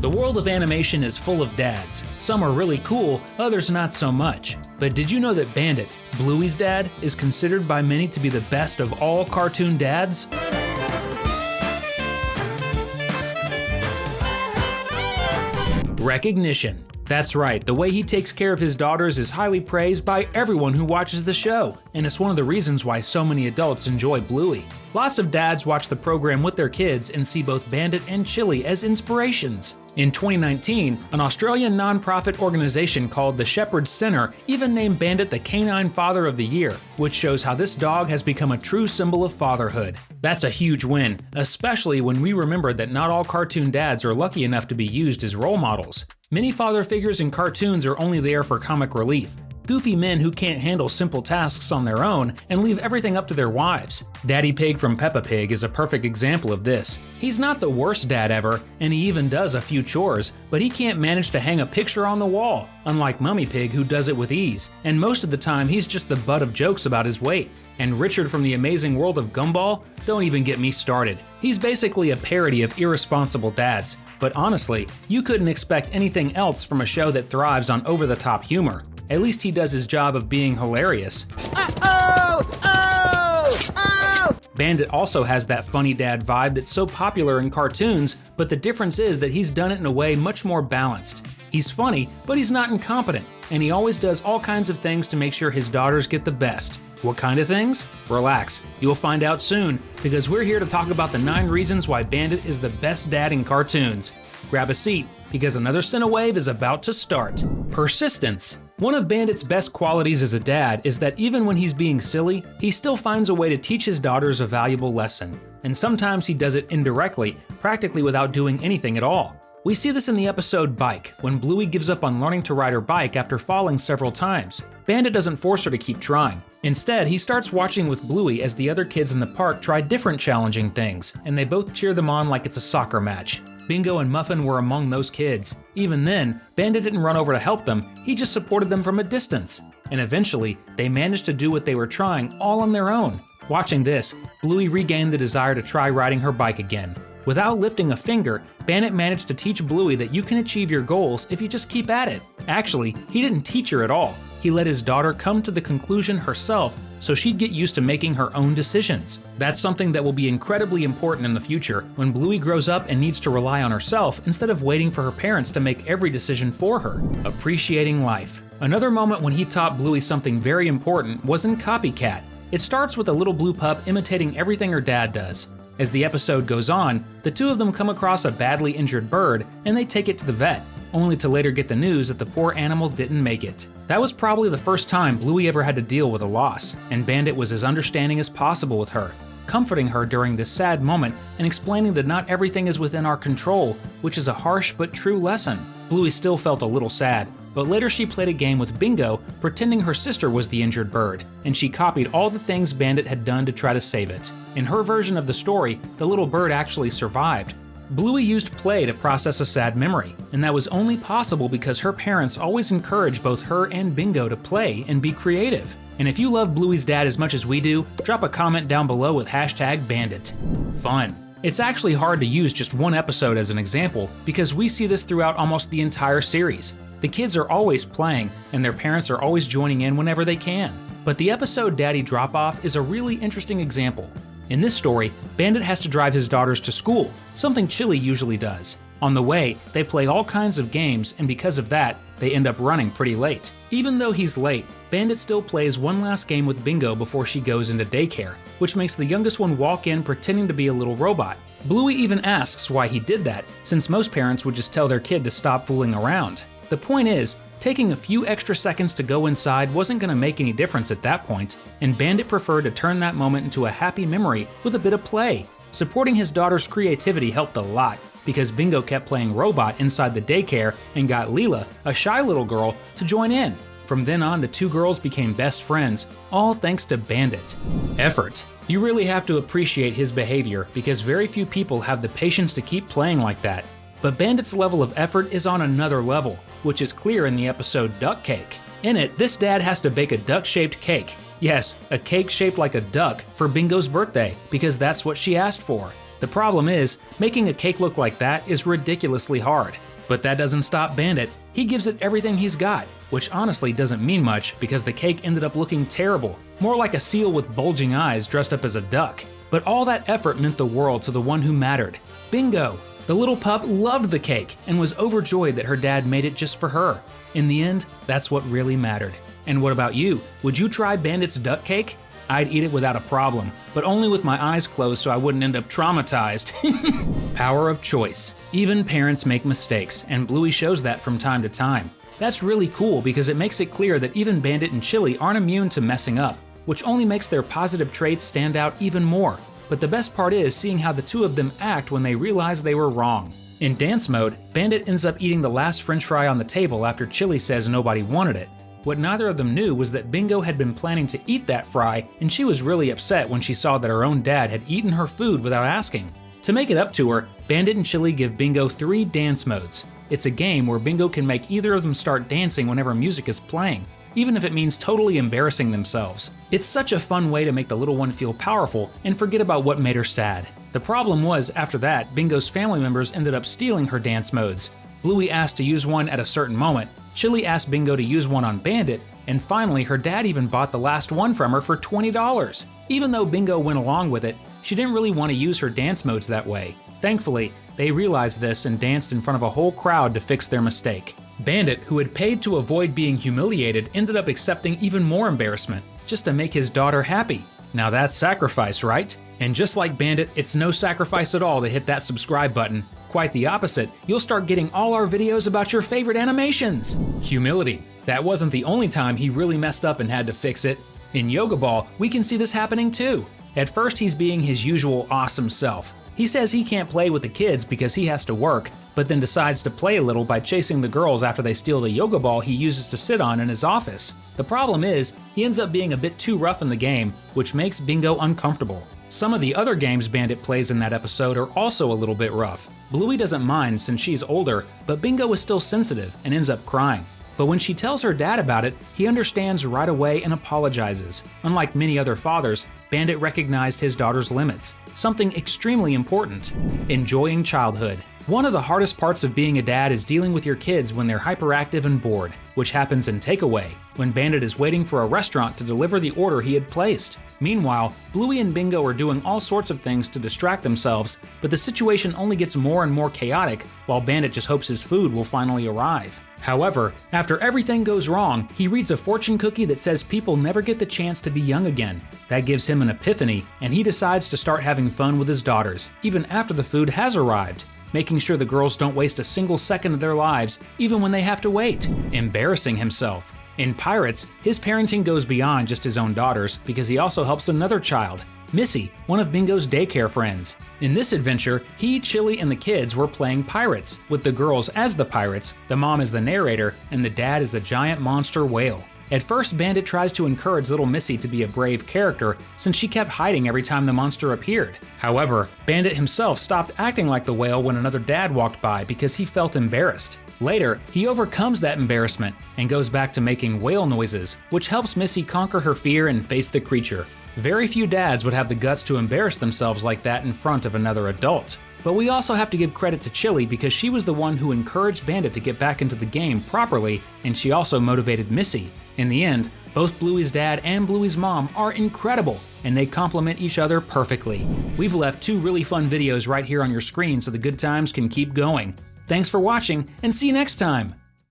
The world of animation is full of dads. Some are really cool, others not so much. But did you know that Bandit, Bluey's dad, is considered by many to be the best of all cartoon dads? Recognition. That's right, the way he takes care of his daughters is highly praised by everyone who watches the show, and it's one of the reasons why so many adults enjoy Bluey. Lots of dads watch the program with their kids and see both Bandit and Chili as inspirations. In 2019, an Australian non-profit organization called the Shepherd's Centre even named Bandit the Canine Father of the Year, which shows how this dog has become a true symbol of fatherhood. That's a huge win, especially when we remember that not all cartoon dads are lucky enough to be used as role models. Many father figures in cartoons are only there for comic relief. Goofy men who can't handle simple tasks on their own and leave everything up to their wives. Daddy Pig from Peppa Pig is a perfect example of this. He's not the worst dad ever, and he even does a few chores, but he can't manage to hang a picture on the wall, unlike Mummy Pig who does it with ease, and most of the time he's just the butt of jokes about his weight. And Richard from The Amazing World of Gumball? Don't even get me started. He's basically a parody of irresponsible dads, but honestly, you couldn't expect anything else from a show that thrives on over-the-top humor. At least he does his job of being hilarious. Bandit also has that funny dad vibe that's so popular in cartoons, but the difference is that he's done it in a way much more balanced. He's funny, but he's not incompetent, and he always does all kinds of things to make sure his daughters get the best. What kind of things? Relax, you'll find out soon, because we're here to talk about the 9 reasons why Bandit is the best dad in cartoons. Grab a seat, because another Cinewave is about to start. Persistence. One of Bandit's best qualities as a dad is that even when he's being silly, he still finds a way to teach his daughters a valuable lesson. And sometimes he does it indirectly, practically without doing anything at all. We see this in the episode Bike, when Bluey gives up on learning to ride her bike after falling several times. Bandit doesn't force her to keep trying. Instead, he starts watching with Bluey as the other kids in the park try different challenging things, and they both cheer them on like it's a soccer match. Bingo and Muffin were among those kids. Even then, Bandit didn't run over to help them, he just supported them from a distance. And eventually, they managed to do what they were trying all on their own. Watching this, Bluey regained the desire to try riding her bike again. Without lifting a finger, Bandit managed to teach Bluey that you can achieve your goals if you just keep at it. Actually, he didn't teach her at all. He let his daughter come to the conclusion herself so she'd get used to making her own decisions. That's something that will be incredibly important in the future when Bluey grows up and needs to rely on herself instead of waiting for her parents to make every decision for her. Appreciating life. Another moment when he taught Bluey something very important was in Copycat. It starts with a little blue pup imitating everything her dad does. As the episode goes on, the two of them come across a badly injured bird and they take it to the vet, only to later get the news that the poor animal didn't make it. That was probably the first time Bluey ever had to deal with a loss, and Bandit was as understanding as possible with her, comforting her during this sad moment and explaining that not everything is within our control, which is a harsh but true lesson. Bluey still felt a little sad, but later she played a game with Bingo, pretending her sister was the injured bird, and she copied all the things Bandit had done to try to save it. In her version of the story, the little bird actually survived. Bluey used play to process a sad memory, and that was only possible because her parents always encouraged both her and Bingo to play and be creative. And if you love Bluey's dad as much as we do, drop a comment down below with #Bandit. Fun. It's actually hard to use just one episode as an example because we see this throughout almost the entire series. The kids are always playing, and their parents are always joining in whenever they can. But the episode Daddy Drop-Off is a really interesting example. In this story, Bandit has to drive his daughters to school, something Chili usually does. On the way, they play all kinds of games, and because of that, they end up running pretty late. Even though he's late, Bandit still plays one last game with Bingo before she goes into daycare, which makes the youngest one walk in pretending to be a little robot. Bluey even asks why he did that, since most parents would just tell their kid to stop fooling around. The point is, taking a few extra seconds to go inside wasn't going to make any difference at that point, and Bandit preferred to turn that moment into a happy memory with a bit of play. Supporting his daughter's creativity helped a lot, because Bingo kept playing robot inside the daycare and got Leela, a shy little girl, to join in. From then on, the two girls became best friends, all thanks to Bandit. Effort. You really have to appreciate his behavior, because very few people have the patience to keep playing like that. But Bandit's level of effort is on another level, which is clear in the episode Duck Cake. In it, this dad has to bake a duck-shaped cake. Yes, a cake shaped like a duck for Bingo's birthday, because that's what she asked for. The problem is, making a cake look like that is ridiculously hard. But that doesn't stop Bandit. He gives it everything he's got, which honestly doesn't mean much because the cake ended up looking terrible, more like a seal with bulging eyes dressed up as a duck. But all that effort meant the world to the one who mattered, Bingo. The little pup loved the cake and was overjoyed that her dad made it just for her. In the end, that's what really mattered. And what about you? Would you try Bandit's duck cake? I'd eat it without a problem, but only with my eyes closed so I wouldn't end up traumatized. Power of choice. Even parents make mistakes, and Bluey shows that from time to time. That's really cool because it makes it clear that even Bandit and Chili aren't immune to messing up, which only makes their positive traits stand out even more. But the best part is seeing how the two of them act when they realize they were wrong. In dance mode, Bandit ends up eating the last french fry on the table after Chili says nobody wanted it. What neither of them knew was that Bingo had been planning to eat that fry, and she was really upset when she saw that her own dad had eaten her food without asking. To make it up to her, Bandit and Chili give Bingo 3 dance modes. It's a game where Bingo can make either of them start dancing whenever music is playing, even if it means totally embarrassing themselves. It's such a fun way to make the little one feel powerful and forget about what made her sad. The problem was, after that, Bingo's family members ended up stealing her dance modes. Bluey asked to use one at a certain moment, Chili asked Bingo to use one on Bandit, and finally her dad even bought the last one from her for $20. Even though Bingo went along with it, she didn't really want to use her dance modes that way. Thankfully, they realized this and danced in front of a whole crowd to fix their mistake. Bandit, who had paid to avoid being humiliated, ended up accepting even more embarrassment, just to make his daughter happy. Now that's sacrifice, right? And just like Bandit, it's no sacrifice at all to hit that subscribe button. Quite the opposite, you'll start getting all our videos about your favorite animations. Humility. That wasn't the only time he really messed up and had to fix it. In Yoga Ball, we can see this happening too. At first he's being his usual awesome self. He says he can't play with the kids because he has to work, but then decides to play a little by chasing the girls after they steal the yoga ball he uses to sit on in his office. The problem is, he ends up being a bit too rough in the game, which makes Bingo uncomfortable. Some of the other games Bandit plays in that episode are also a little bit rough. Bluey doesn't mind since she's older, but Bingo is still sensitive and ends up crying. But when she tells her dad about it, he understands right away and apologizes. Unlike many other fathers, Bandit recognized his daughter's limits, something extremely important. Enjoying childhood. One of the hardest parts of being a dad is dealing with your kids when they're hyperactive and bored, which happens in Takeaway, when Bandit is waiting for a restaurant to deliver the order he had placed. Meanwhile, Bluey and Bingo are doing all sorts of things to distract themselves, but the situation only gets more and more chaotic while Bandit just hopes his food will finally arrive. However, after everything goes wrong, he reads a fortune cookie that says people never get the chance to be young again. That gives him an epiphany, and he decides to start having fun with his daughters, even after the food has arrived, making sure the girls don't waste a single second of their lives, even when they have to wait. Embarrassing himself. In Pirates, his parenting goes beyond just his own daughters because he also helps another child, Missy, one of Bingo's daycare friends. In this adventure, he, Chili, and the kids were playing pirates, with the girls as the pirates, the mom as the narrator, and the dad as a giant monster whale. At first, Bandit tries to encourage little Missy to be a brave character since she kept hiding every time the monster appeared. However, Bandit himself stopped acting like the whale when another dad walked by because he felt embarrassed. Later, he overcomes that embarrassment and goes back to making whale noises, which helps Missy conquer her fear and face the creature. Very few dads would have the guts to embarrass themselves like that in front of another adult. But we also have to give credit to Chili because she was the one who encouraged Bandit to get back into the game properly, and she also motivated Missy. In the end, both Bluey's dad and Bluey's mom are incredible, and they complement each other perfectly. We've left 2 really fun videos right here on your screen so the good times can keep going. Thanks for watching, and see you next time!